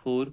4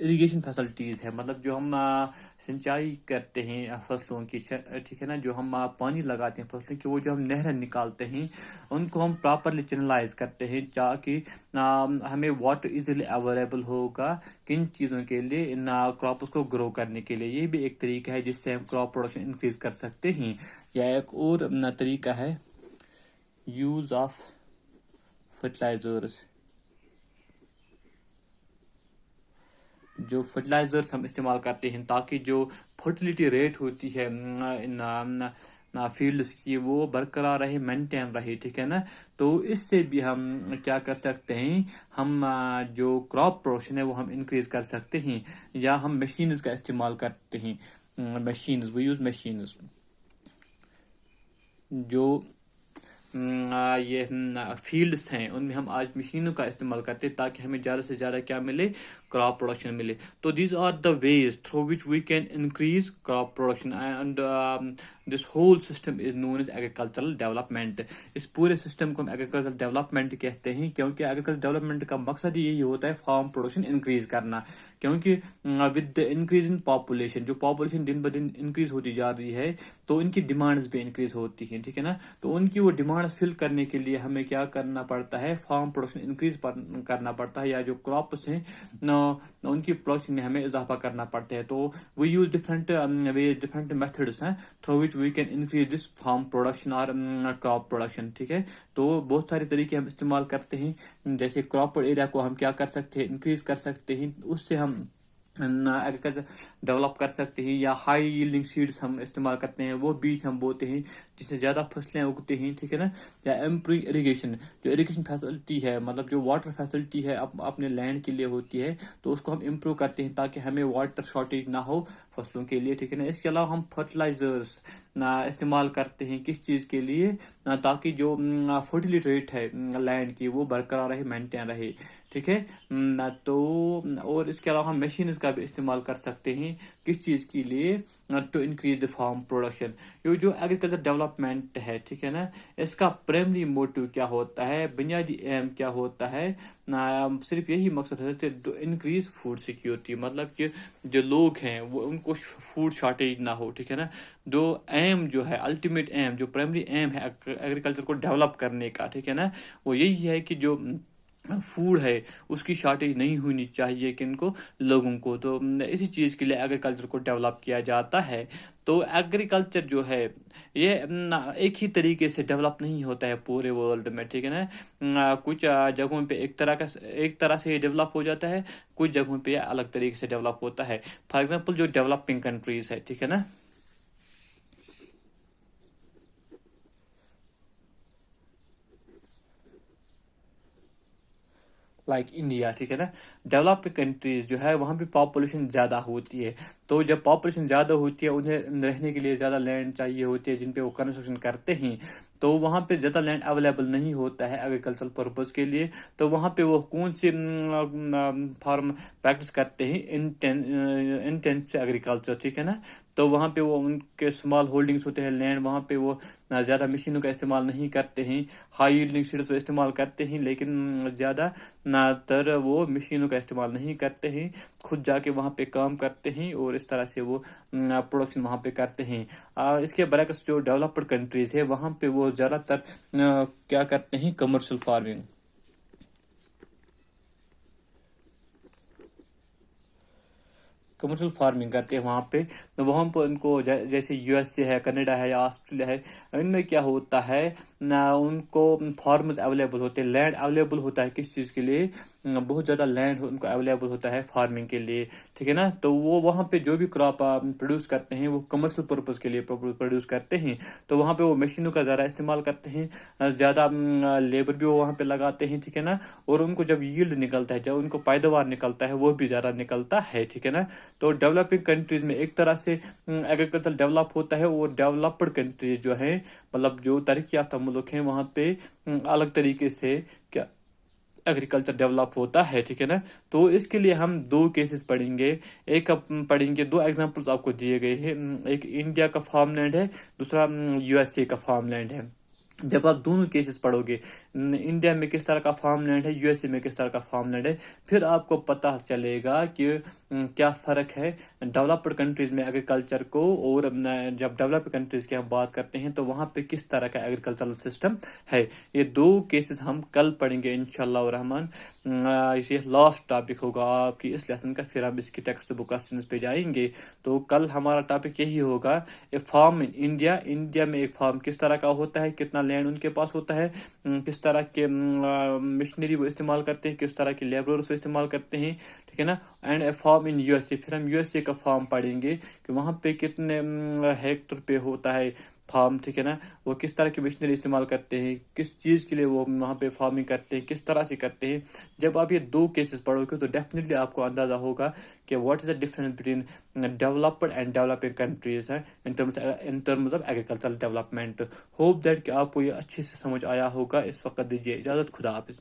irrigation facilities ہے، مطلب جو ہم سنچائی کرتے ہیں فصلوں کی، ٹھیک ہے نا، جو ہم پانی لگاتے ہیں فصلوں کی، وہ جو ہم نہریں نکالتے ہیں ان کو ہم پراپرلی چینلائز کرتے ہیں تاکہ ہمیں واٹر ایزیلی اویلیبل ہوگا کن چیزوں کے لیے، ان کراپس کو گرو کرنے کے لیے. یہ بھی ایک طریقہ ہے جس سے ہم کراپ پروڈکشن انکریز کر سکتے ہیں. یا ایک اور طریقہ ہے یوز آف فرٹیلائزرز. جو فرٹیلائزرز ہم استعمال کرتے ہیں تاکہ جو فرٹیلیٹی ریٹ ہوتی ہے فیلڈس کی وہ برقرار رہے، مینٹین رہے، ٹھیک ہے نا. تو اس سے بھی ہم کیا کر سکتے ہیں، ہم جو کراپ پروڈکشن ہے وہ ہم انکریز کر سکتے ہیں. یا ہم مشینز کا استعمال کرتے ہیں، مشینز، وی یوز مشینز. جو یہ فیلڈس ہیں ان میں ہم آج مشینوں کا استعمال کرتے ہیں تاکہ ہمیں زیادہ سے زیادہ کیا ملے، کراپ پروڈکشن ملے. تو these are the ways through which we can increase crop production and this whole system is known as agricultural development. اس پورے سسٹم کو ہم ایگریکلچرل ڈیولپمنٹ کہتے ہیں کیونکہ ایگریکلچر ڈیولپمنٹ کا مقصد یہی ہوتا ہے فارم پروڈکشن انکریز کرنا. کیونکہ with the increase in population, جو پاپولیشن دن بدن انکریز ہوتی جا رہی ہے تو ان کی ڈیمانڈز بھی انکریز ہوتی ہیں، ٹھیک ہے نا. تو ان کی وہ ڈیمانڈز فل کرنے کے لیے ہمیں کیا کرنا پڑتا ہے، فارم پروڈکشن انکریز کرنا پڑتا ہے، یا جو کراپس ہیں ان کی پروڈکشن میں ہمیں اضافہ کرنا پڑتا ہے. تو we use different ways, different methods ہیں through which we can increase this farm production اور کراپ پروڈکشن، ٹھیک ہے. تو بہت سارے طریقے ہم استعمال کرتے ہیں. جیسے کراپ ایریا کو ہم کیا کر سکتے ہیں، انکریز کر سکتے ہیں، اس سے ہم ایگریکلچر ڈیولپ کر سکتے ہیں. یا ہائی ییلڈنگ سیڈس ہم استعمال کرتے ہیں، وہ بیج ہم بوتے ہیں جس سے زیادہ فصلیں اگتے ہیں، ٹھیک ہے نا. یا امپروو اریگیشن، جو اریگیشن فیسلٹی ہے، مطلب جو واٹر فیسلٹی ہے اپنے لینڈ کے لیے ہوتی ہے، تو اس کو ہم امپروو کرتے ہیں تاکہ ہمیں واٹر شارٹیج نہ ہو فصلوں کے لیے، ٹھیک ہے نا. اس کے علاوہ ہم فرٹیلائزرز استعمال کرتے ہیں کس چیز کے لیے، تاکہ جو فرٹیلیٹی ریٹ ہے لینڈ کی وہ برقرار رہے، مینٹین رہے، ٹھیک ہے. تو اور اس کے علاوہ ہم مشینز کا بھی استعمال کر سکتے ہیں کس چیز کے لیے، to increase the farm production. یہ جو ایگریکلچر ڈیولپمنٹ ہے، ٹھیک ہے نا، اس کا پرائمری موٹیو کیا ہوتا ہے، بنیادی ایم کیا ہوتا ہے، صرف یہی مقصد ہے کہ انکریز فوڈ سیکیورٹی، مطلب کہ جو لوگ ہیں وہ ان کو فوڈ شارٹیج نہ ہو، ٹھیک ہے نا. جو ایم جو ہے، الٹیمیٹ ایم، جو پرائمری ایم ہے ایگریکلچر کو ڈیولپ کرنے کا، ٹھیک ہے نا، وہ یہی ہے کہ جو فوڈ ہے اس کی شارٹیج نہیں ہونی چاہیے کن کو، لوگوں کو. تو اسی چیز کے لیے ایگریکلچر کو ڈیولپ کیا جاتا ہے. تو ایگریکلچر جو ہے یہ ایک ہی طریقے سے ڈیولپ نہیں ہوتا ہے پورے ورلڈ میں، ٹھیک ہے نا. کچھ جگہوں پہ ایک طرح سے یہ ڈیولپ ہو جاتا ہے، کچھ جگہوں پہ الگ طریقے سے ڈیولپ ہوتا ہے. فار ایگزامپل جو ڈیولپنگ کنٹریز ہے، ٹھیک ہے نا، لائک انڈیا، ٹھیک ہے نا، ڈیولپڈ کنٹریز جو ہے وہاں پہ پاپولیشن زیادہ ہوتی ہے. تو جب پاپولیشن زیادہ ہوتی ہے انہیں رہنے کے لیے زیادہ لینڈ چاہیے ہوتی ہے جن پہ وہ کنسٹرکشن کرتے ہیں. تو وہاں پہ زیادہ لینڈ اویلیبل نہیں ہوتا ہے ایگریکلچرل پرپز کے لیے. تو وہاں پہ وہ کون سی فارم پریکٹس کرتے ہیں، انٹینسو ایگریکلچر، ٹھیک ہے نا. تو وہاں پہ وہ ان کے اسمال ہولڈنگس ہوتے ہیں لینڈ، وہاں پہ وہ زیادہ مشینوں کا استعمال نہیں کرتے ہیں. ہائی ییلڈنگ سیڈس وہ استعمال کرتے ہیں لیکن زیادہ تر وہ مشینوں کا استعمال نہیں کرتے ہیں، خود جا کے وہاں پہ کام کرتے ہیں اور اس طرح سے وہ پروڈکشن وہاں پہ کرتے ہیں. اس کے برعکس جو ڈیولپڈ کنٹریز ہے وہاں پہ وہ زیادہ تر کیا کرتے ہیں، کمرشل فارمنگ. کمرشل فارمنگ کرتے ہیں وہاں پہ. وہاں پہ ان کو جیسے یو ایس اے ہے، کینیڈا ہے یا آسٹریلیا ہے، ان میں کیا ہوتا ہے، ان کو فارمز اویلیبل ہوتے ہیں، لینڈ اویلیبل ہوتا ہے کس چیز کے لیے، بہت زیادہ لینڈ ان کو اویلیبل ہوتا ہے فارمنگ کے لیے، ٹھیک ہے نا. تو وہ وہاں پہ جو بھی کراپ پروڈیوس کرتے ہیں وہ کمرشل پرپز کے لیے پروڈیوس کرتے ہیں. تو وہاں پہ وہ مشینوں کا زیادہ استعمال کرتے ہیں، زیادہ لیبر بھی وہ وہاں پہ لگاتے ہیں، ٹھیک ہے نا. اور ان کو جب ییلڈ نکلتا ہے، جب ان کو پیداوار نکلتا ہے وہ بھی زیادہ نکلتا ہے، ٹھیک ہے نا. تو ڈیولپنگ کنٹریز میں ایک طرح سے ایگریکلچر ڈیولپ ہوتا ہے، اور ڈیولپڈ کنٹریز جو ہیں، مطلب جو ترقی یافتہ ملک ہیں، وہاں پہ الگ طریقے سے کیا ایگریکلچر ڈیولپ ہوتا ہے، ٹھیک ہے نا. تو اس کے لیے ہم دو کیسز پڑھیں گے. ایک پڑھیں گے، دو ایگزامپلس آپ کو دیے گئے ہیں، ایک انڈیا کا فارم لینڈ ہے، دوسرا یو ایس اے کا فارم لینڈ ہے. جب آپ دونوں کیسز پڑھو گے، انڈیا میں کس طرح کا فارم لینڈ ہے، یو ایس اے میں کس طرح کا فارم لینڈ ہے، پھر آپ کو پتہ چلے گا کہ کیا فرق ہے ڈیولپڈ کنٹریز میں ایگریکلچر کو، اور جب ڈیولپڈ کنٹریز کی ہم بات کرتے ہیں تو وہاں پہ کس طرح کا ایگریکلچرل سسٹم ہے۔ یہ دو کیسز ہم کل پڑھیں گے انشاءاللہ الرحمن۔ یہ لاسٹ ٹاپک ہوگا آپ کی اس لیسن کا، پھر ہم اس کی ٹیکسٹ بک کوسچنز پہ جائیں گے۔ تو کل ہمارا ٹاپک یہی ہوگا، فارم ان انڈیا، انڈیا میں ایک فارم کس طرح کا ہوتا ہے، کتنا لینڈ ان کے پاس ہوتا ہے، کس طرح کے مشنری وہ استعمال کرتے ہیں، کس طرح کے لیبررس وہ استعمال کرتے ہیں، ٹھیک ہے نا۔ And a form in U S A, پھر ہم یو ایس اے کا فارم پڑھیں گے کہ وہاں پہ کتنے ہیکٹر پہ ہوتا ہے فارم، ٹھیک ہے نا، وہ کس طرح کی مشنری استعمال کرتے ہیں، کس چیز کے لیے وہ وہاں پہ فارمنگ کرتے ہیں، کس طرح سے کرتے ہیں۔ جب آپ یہ دو کیسز پڑھو گے تو ڈیفینیٹلی آپ کو اندازہ ہوگا کہ what is the difference between developed and developing countries ہے in terms of agricultural development. Hope that کہ آپ کو یہ اچھے سے سمجھ آیا ہوگا۔ اس وقت دیجیے اجازت، خدا حافظ۔